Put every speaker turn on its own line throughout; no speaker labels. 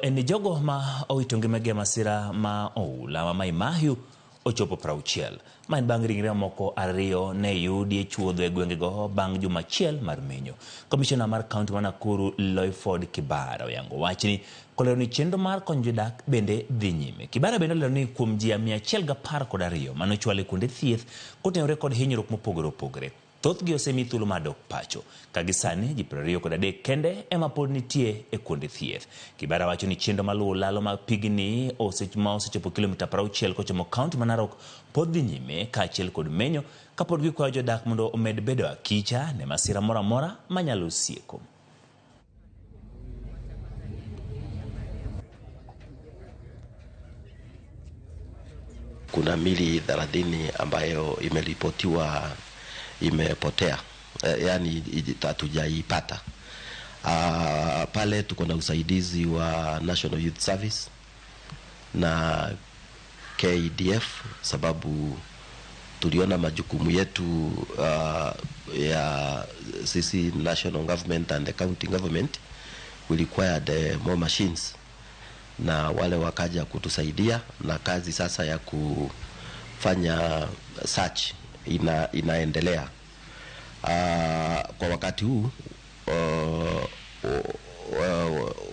Eni jogo ma owitongi mege masira ma oula ma Mai Mahiu ochopo 60. Ma en bang' ringre moko ariyo ne yudi chuodho e gwengego bang' juma achiel mar menyo. Komishona mar kaunti ma Nakuru Lloyford Kibara oyango wachni kolero ni chenro mar konyo jodak bende dhi nyime. Kibara bende olero ni kuom ji 112 manochwal e kuonde thieth kotenore kod hinyruok mopogore opogore. Thothgi osemi thuolo mar dok pacho. Kagisani ji 23 kende ema pod nitie e kuonde thieth. Kibara wacho ni chenro maluwo lalo mag pigni osechopo kilomita 60 kochomo kaunti ma Narok pod dhi nyime kaachiel kod menyo kapod gikwayo jodak mondo omed bedo akicha ne masira moro amora manyalo sieko.
Kuna mili 30 ambayo imeripotiwa imepotea, yani hatujaipata. Pale tuko na usaidizi wa National Youth Service na KDF, sababu tuliona majukumu yetu ya sisi national government and the county government will require more machines, na wale wakaja kutusaidia na kazi sasa ya kufanya search inaendelea. Kwa wakati huu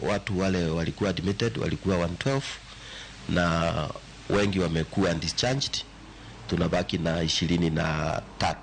watu wale walikuwa admitted walikuwa 112 na wengi wamekuwa discharged. Tunabaki na 23.